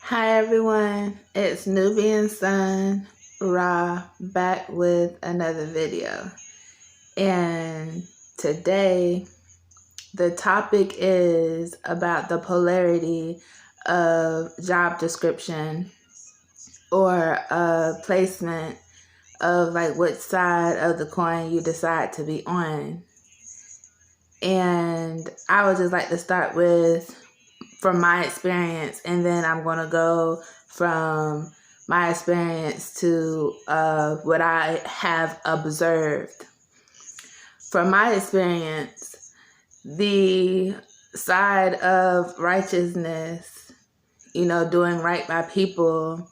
Hi everyone, it's Nubian Sun Ra back with another video. And today the topic is about the polarity of job description or placement of like which side of the coin you decide to be on. And I would just like to start with from my experience, and then I'm going to go from my experience to what I have observed. From my experience, the side of righteousness, doing right by people,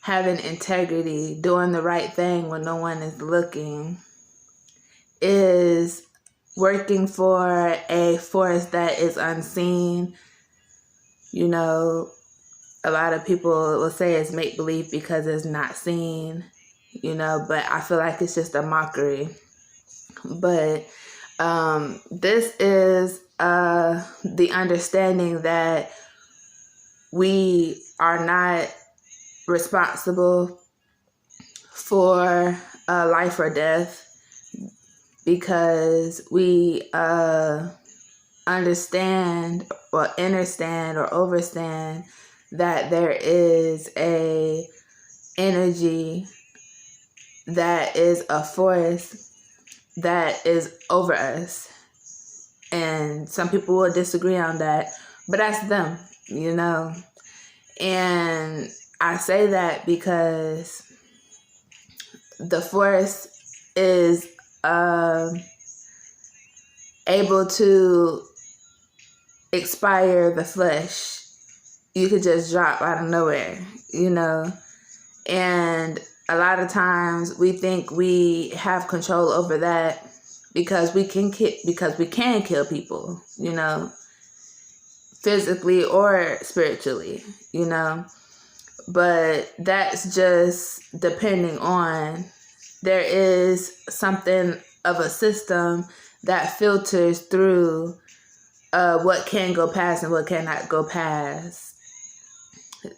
having integrity, doing the right thing when no one is looking, is working for a force that is unseen. A lot of people will say it's make-believe because it's not seen, but I feel like it's just a mockery. But this is the understanding that we are not responsible for life or death, because we understand or understand or overstand that there is a energy that is a force that is over us. And some people will disagree on that, but that's them, And I say that because the force is able to expire the flesh. You could just drop out of nowhere, and a lot of times we think we have control over that because we can kill people, physically or spiritually, but that's just depending on, there is something of a system that filters through what can go past and what cannot go past.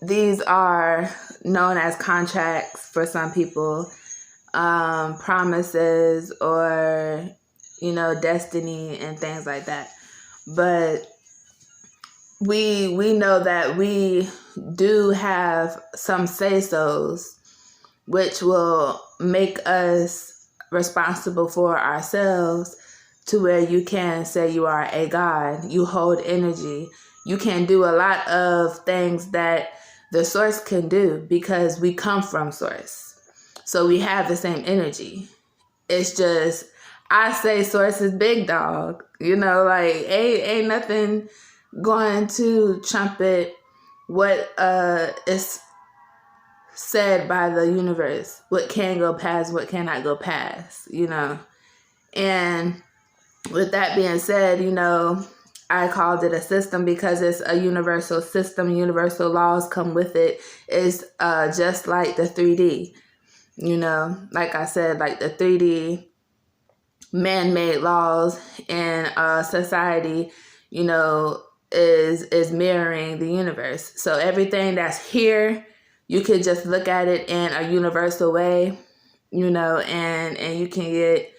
These are known as contracts for some people, promises, or, destiny and things like that. But we know that we do have some say-sos, which will make us responsible for ourselves, to where you can say you are a god, you hold energy, you can do a lot of things that the source can do because we come from source. So we have the same energy. It's just, I say source is big dog, ain't nothing going to trumpet what is said by the universe, what can go past, what cannot go past, And with that being said, I called it a system because it's a universal system. Universal laws come with it. It's just like the 3D, like I said, like the 3D man-made laws in society, is mirroring the universe. So everything that's here, you could just look at it in a universal way, and you can get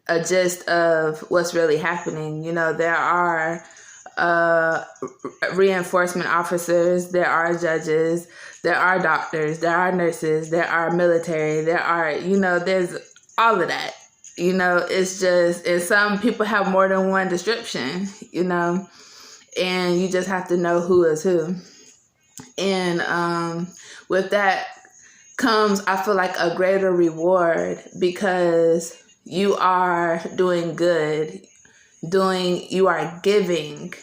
a gist of what's really happening. There are reinforcement officers, there are judges, there are doctors, there are nurses, there are military, there are, there's all of that. It's just, and some people have more than one description, and you just have to know who is who. And with that comes, I feel like, a greater reward, because you are doing good, you are giving,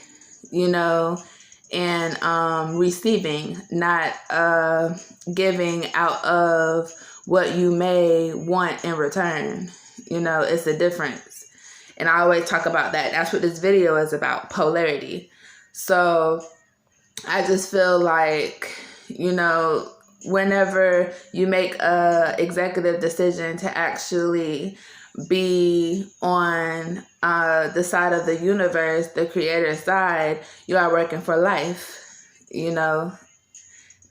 and receiving, not giving out of what you may want in return. It's a difference. And I always talk about that. That's what this video is about, polarity. So I just feel like, whenever you make a executive decision to actually be on the side of the universe, the creator side, you are working for life,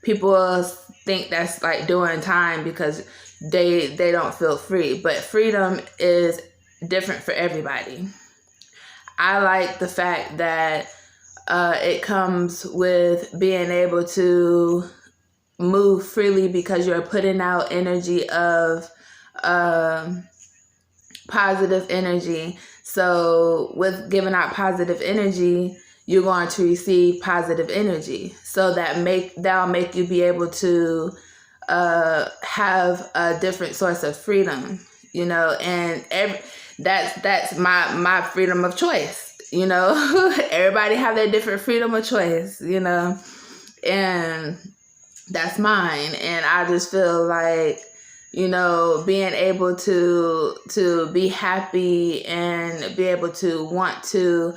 people think that's like doing time because they don't feel free. But freedom is different for everybody. I like the fact that it comes with being able to move freely because you're putting out energy of positive energy. So with giving out positive energy, you're going to receive positive energy. So that'll make you be able to have a different source of freedom, and that's my freedom of choice. Everybody have their different freedom of choice, and that's mine. And I just feel like, being able to be happy and be able to want to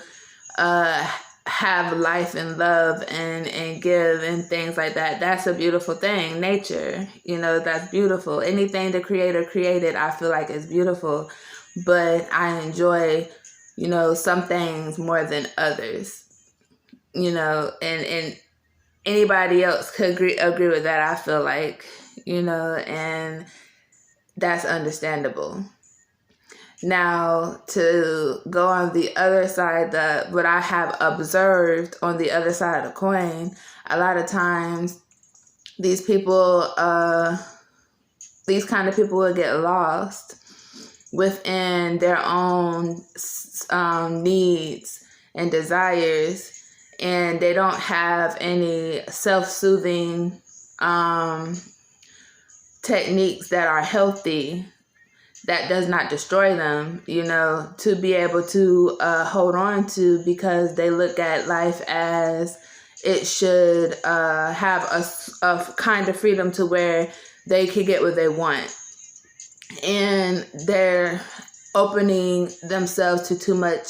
have life and love and give and things like that. That's a beautiful thing. Nature, that's beautiful. Anything the Creator created, I feel like is beautiful. But I enjoy, some things more than others, and anybody else could agree with that, I feel like, and that's understandable. Now, to go on the other side, what I have observed on the other side of the coin, a lot of times these people, these kind of people will get lost within their own needs and desires, and they don't have any self-soothing techniques that are healthy, that does not destroy them, to be able to hold on to, because they look at life as it should have a kind of freedom to where they can get what they want. And they're opening themselves to too much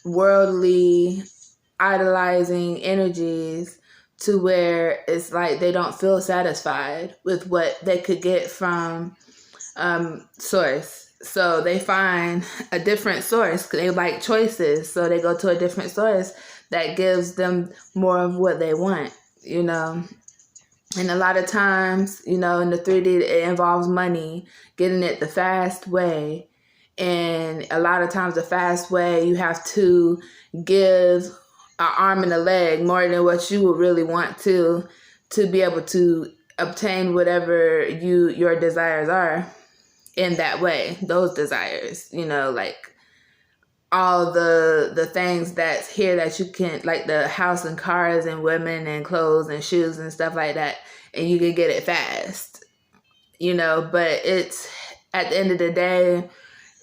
worldly, idolizing energies, to where it's like they don't feel satisfied with what they could get from source. So they find a different source. They like choices, so they go to a different source that gives them more of what they want, And a lot of times, in the 3D, it involves money, getting it the fast way. And a lot of times the fast way, you have to give an arm and a leg more than what you would really want to be able to obtain whatever your desires are in that way. Those desires, like all the things that's here that you can, like the house and cars and women and clothes and shoes and stuff like that, and you can get it fast, but it's, at the end of the day,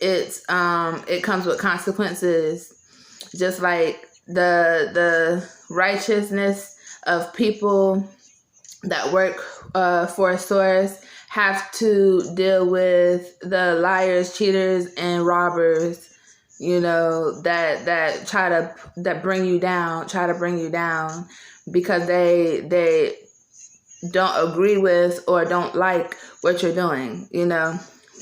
it's it comes with consequences. Just like the righteousness of people that work for a source have to deal with the liars, cheaters, and robbers, that bring you down because they don't agree with or don't like what you're doing,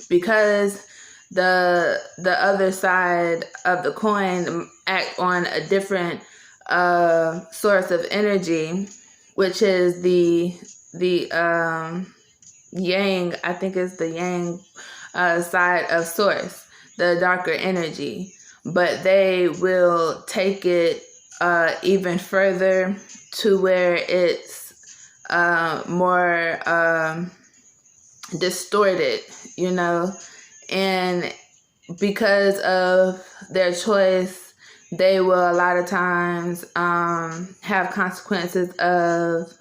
because the other side of the coin act on a different source of energy, which is the yang. I think it's the yang side of source, the darker energy. But they will take it even further to where it's more distorted, and because of their choice, they will a lot of times have consequences of,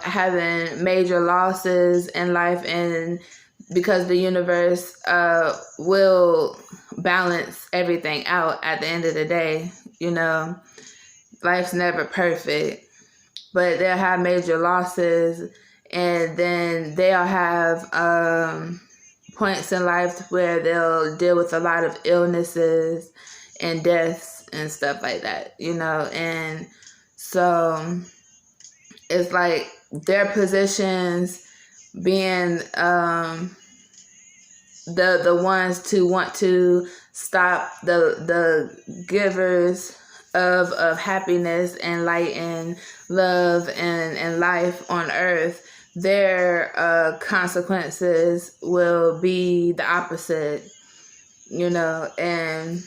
having major losses in life, and because the universe will balance everything out at the end of the day. Life's never perfect, but they'll have major losses, and then they'll have points in life where they'll deal with a lot of illnesses and deaths and stuff like that, and so it's like their positions being the ones to want to stop the givers of happiness and light and love and life on earth, their consequences will be the opposite, you know. And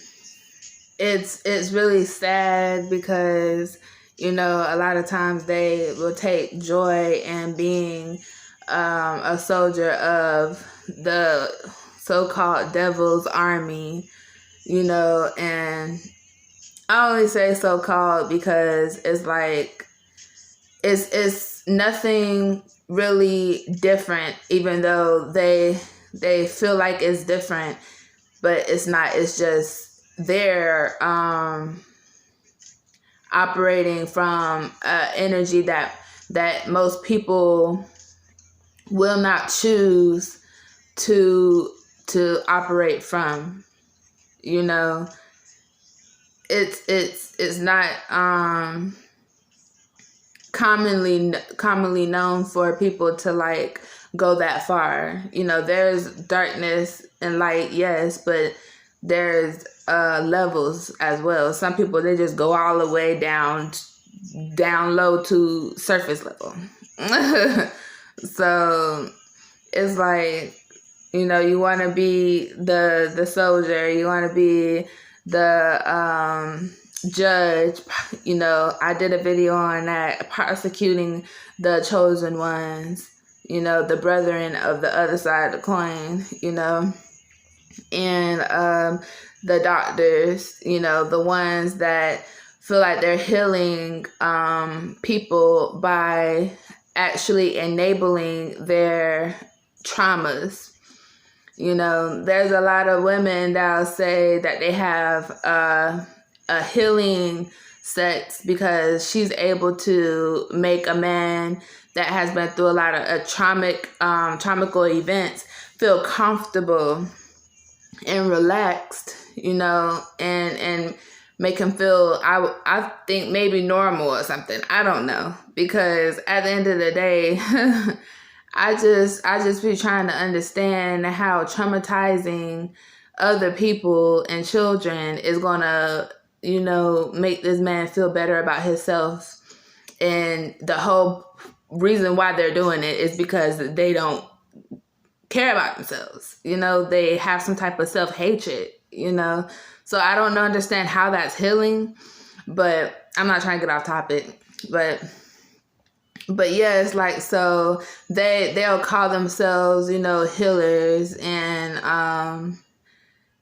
it's really sad because, you know, a lot of times they will take joy in being a soldier of the so-called devil's army, you know. And I only say so-called because it's like it's nothing really different, even though they feel like it's different, but it's not. It's just they're operating from energy that most people will not choose to operate from, you know. It's not commonly known for people to like go that far. You know, there's darkness and light, yes, but there's levels as well. Some people, they just go all the way down low to surface level. So it's like, you know, you want to be the soldier, you want to be the judge. You know, I did a video on that, prosecuting the chosen ones, you know, the brethren of the other side of the coin, you know. And the doctors, you know, the ones that feel like they're healing people by actually enabling their traumas. You know, there's a lot of women that'll say that they have a healing sex because she's able to make a man that has been through a lot of traumatical events feel comfortable and relaxed, you know, and make him feel, I think maybe normal or something. I don't know, because at the end of the day, I just be trying to understand how traumatizing other people and children is gonna, you know, make this man feel better about himself. And the whole reason why they're doing it is because they don't care about themselves. You know, they have some type of self-hatred, you know. So I don't understand how that's healing, but I'm not trying to get off topic. But yeah, it's like, so they'll call themselves, you know, healers, and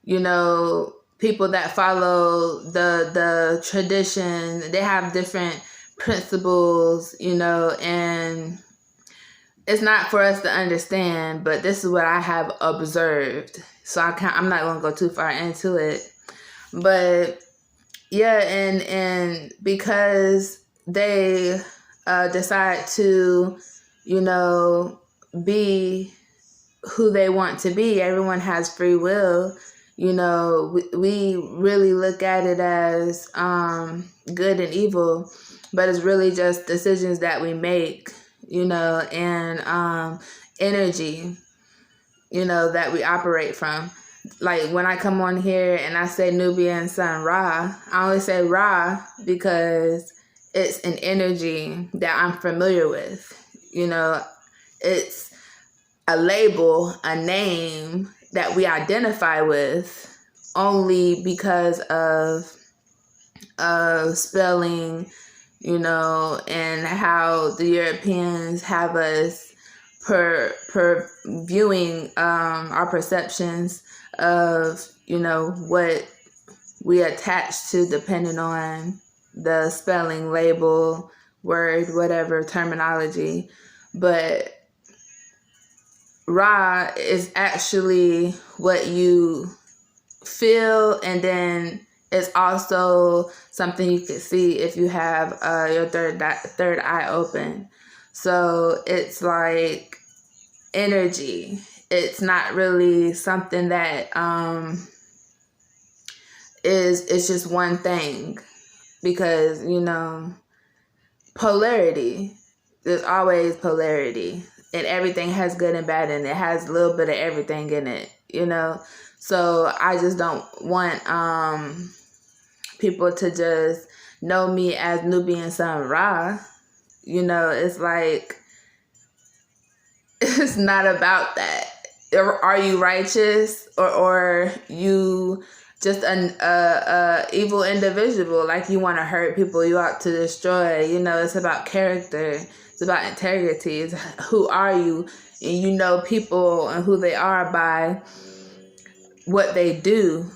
you know, people that follow the tradition, they have different principles, you know, and it's not for us to understand, but this is what I have observed. So I'm not going to go too far into it. But yeah, and because they decide to, you know, be who they want to be, everyone has free will. You know, we really look at it as good and evil, but it's really just decisions that we make, you know, and energy, you know, that we operate from. Like when I come on here and I say Nubian Sun Ra, I only say Ra because it's an energy that I'm familiar with. You know, it's a label, a name that we identify with only because of spelling, you know, and how the Europeans have us per viewing our perceptions of, you know, what we attach to depending on the spelling, label, word, whatever terminology. But Ra is actually what you feel, and then it's also something you can see if you have your third eye open. So it's like energy. It's not really something that is just one thing, because, you know, polarity. There's always polarity, and everything has good and bad, and it has a little bit of everything in it, you know. So I just don't want people to just know me as Nubian Sun Ra. You know, it's like, it's not about that. Are you righteous, or you just an evil individual? Like, you want to hurt people, you ought to destroy. You know, it's about character. It's about integrity. It's who are you? And you know people and who they are by what they do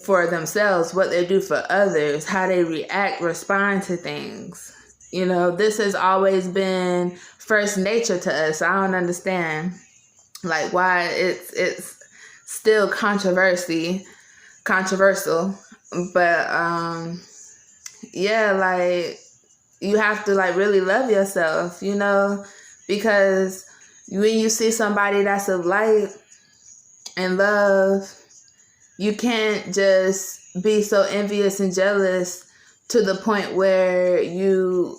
for themselves, what they do for others, how they react, respond to things. You know, this has always been first nature to us. I don't understand like why it's still controversial. But yeah, like, you have to like really love yourself, you know, because when you see somebody that's of light and love, you can't just be so envious and jealous to the point where you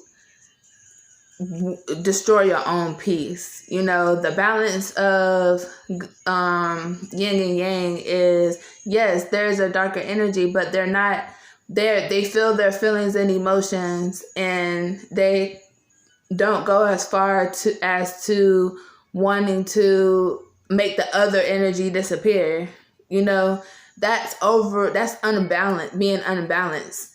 destroy your own peace. You know, the balance of yin and yang is, yes, there's a darker energy, but they're not there. They feel their feelings and emotions, and they don't go as far as to wanting to make the other energy disappear. You know, that's unbalanced, being unbalanced.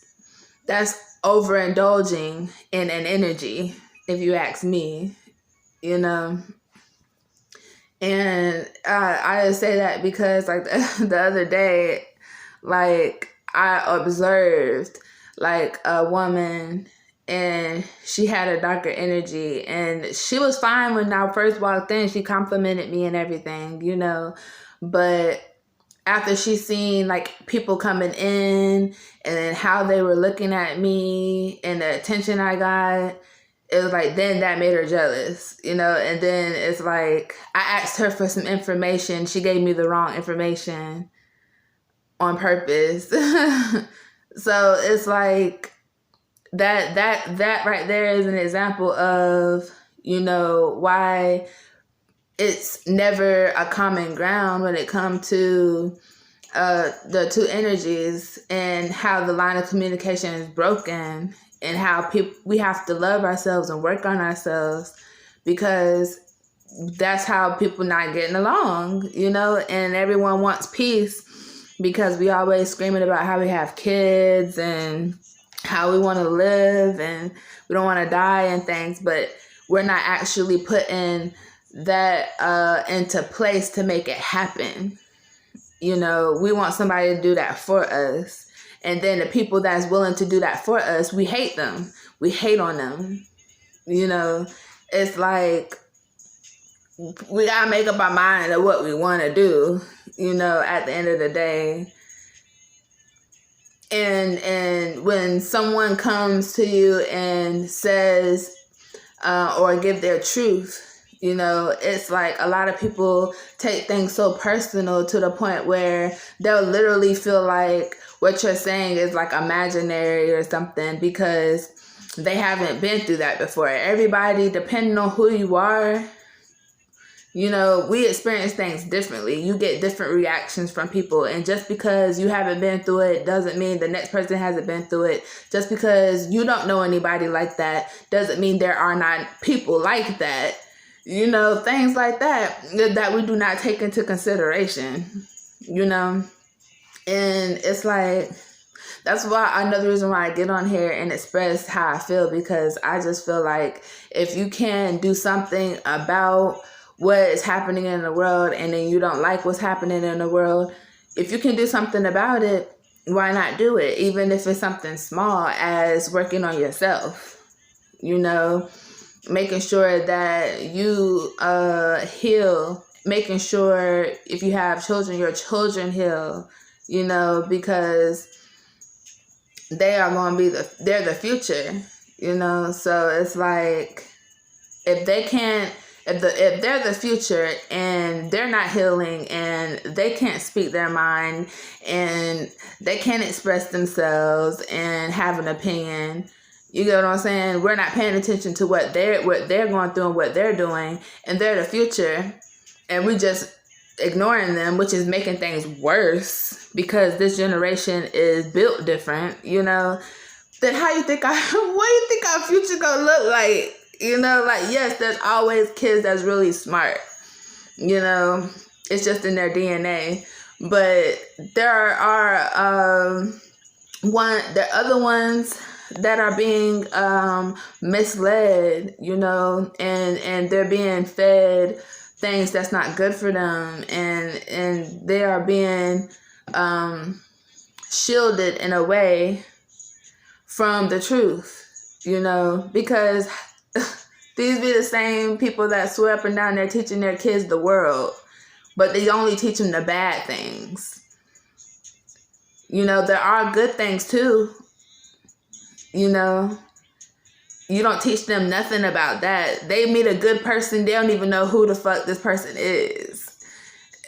That's overindulging in an energy, if you ask me, you know. And I just say that because, like, the other day, like, I observed, like, a woman, and she had a darker energy, and she was fine when I first walked in. She complimented me and everything, you know, but after she seen like people coming in and how they were looking at me and the attention I got, it was like, then that made her jealous, you know. And then it's like, I asked her for some information. She gave me the wrong information on purpose. So it's like that right there is an example of, you know, why it's never a common ground when it comes to the two energies, and how the line of communication is broken, and how we have to love ourselves and work on ourselves, because that's how people not getting along, you know. And everyone wants peace because we always screaming about how we have kids and how we want to live and we don't want to die and things, but we're not actually putting that into place to make it happen. You know, we want somebody to do that for us. And then the people that's willing to do that for us, we hate them. We hate on them. You know, it's like, we gotta make up our mind of what we want to do, you know, at the end of the day. And when someone comes to you and says, or give their truth, you know, it's like a lot of people take things so personal to the point where they'll literally feel like what you're saying is like imaginary or something, because they haven't been through that before. Everybody, depending on who you are, you know, we experience things differently. You get different reactions from people. And just because you haven't been through it doesn't mean the next person hasn't been through it. Just because you don't know anybody like that doesn't mean there are not people like that. You know, things like that we do not take into consideration, you know. And it's like, that's why another reason why I get on here and express how I feel, because I just feel like if you can do something about what is happening in the world, and then you don't like what's happening in the world, if you can do something about it, why not do it? Even if it's something small as working on yourself, you know, making sure that you heal, making sure if you have children, your children heal, you know, because they are going to be they're the future, you know. So it's like, if they're the future and they're not healing and they can't speak their mind and they can't express themselves and have an opinion, you get what I'm saying? We're not paying attention to what they're going through and what they're doing, and they're the future, and we just ignoring them, which is making things worse because this generation is built different, you know. then how you think what do you think our future gonna look like? You know, like, yes, there's always kids that's really smart. You know, it's just in their DNA. But there are other ones that are being misled, you know, and they're being fed things that's not good for them, and they are being shielded in a way from the truth, you know, because these be the same people that swear up and down they're teaching their kids the world, but they only teach them the bad things. You know, there are good things too. You know, you don't teach them nothing about that. They meet a good person, they don't even know who the fuck this person is.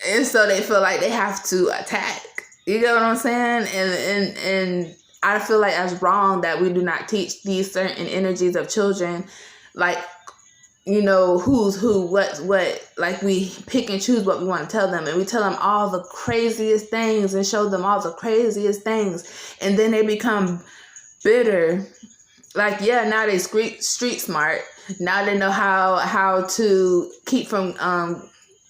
And so they feel like they have to attack. You get what I'm saying? And I feel like that's wrong that we do not teach these certain energies of children, like, you know, who's who, what's what. Like, we pick and choose what we want to tell them, and we tell them all the craziest things and show them all the craziest things, and then they become bitter. Like, yeah, now they street smart. Now they know how to keep from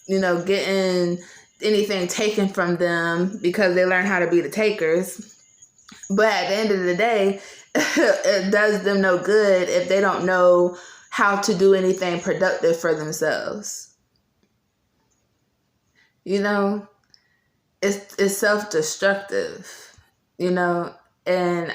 you know, getting anything taken from them, because they learn how to be the takers. But at the end of the day, it does them no good if they don't know how to do anything productive for themselves. You know, it's self-destructive, you know, and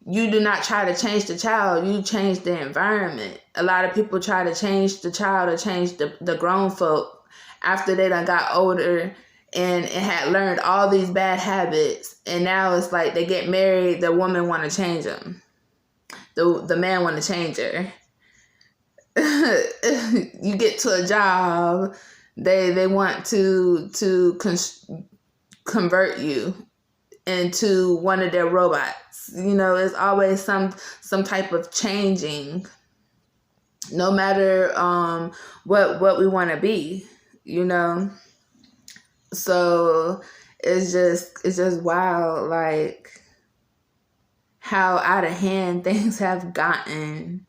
you do not try to change the child, you change the environment. A lot of people try to change the child or change the grown folk after they done got older and had learned all these bad habits. And now it's like they get married, the woman want to change them. The man want to change her. You get to a job, they want to convert you into one of their robots. You know, it's always some type of changing, no matter what we want to be, you know. So it's just wild, like, how out of hand things have gotten.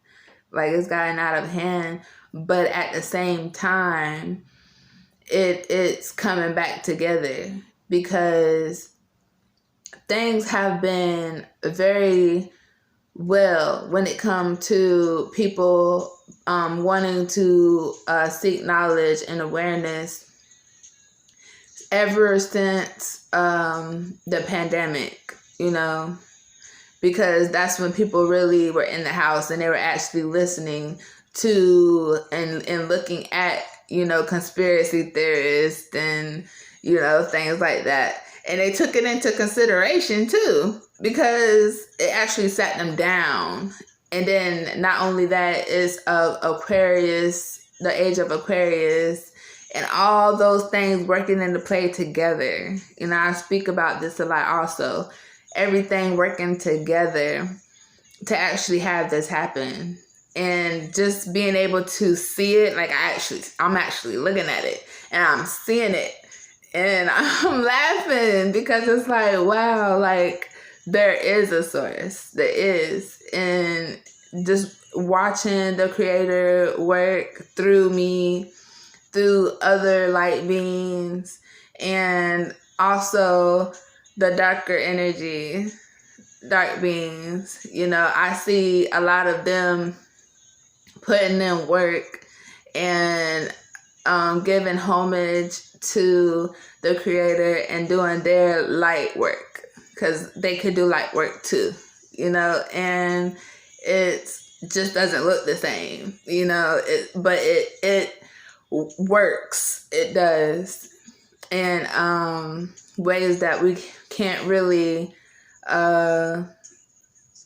Like, it's gotten out of hand, but at the same time, it's coming back together, because things have been very well when it comes to people wanting to seek knowledge and awareness ever since the pandemic, you know. Because that's when people really were in the house and they were actually listening to and looking at, you know, conspiracy theorists and, you know, things like that. And they took it into consideration too, because it actually sat them down. And then not only that, it's Aquarius, the age of Aquarius, and all those things working into play together. You know, I speak about this a lot also. Everything working together to actually have this happen, and just being able to see it. Like, I'm actually looking at it and I'm seeing it and I'm laughing, because it's like, wow, like, there is a source, there is. And just watching the Creator work through me, through other light beings, and also the darker energy, dark beings, you know, I see a lot of them putting in work and giving homage to the Creator and doing their light work, because they could do light work too, you know. And it just doesn't look the same, you know, but it works, it does, and ways that we can't really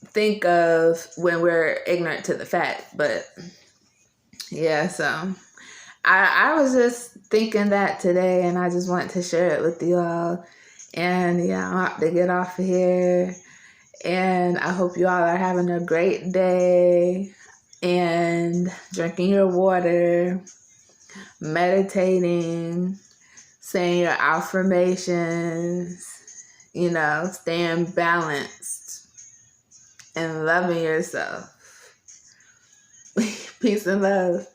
think of when we're ignorant to the fact. But yeah, so I was just thinking that today, and I just wanted to share it with you all. And yeah, I'm about to get off of here, and I hope you all are having a great day and drinking your water, meditating, saying your affirmations, you know, staying balanced. and loving yourself. Peace and love.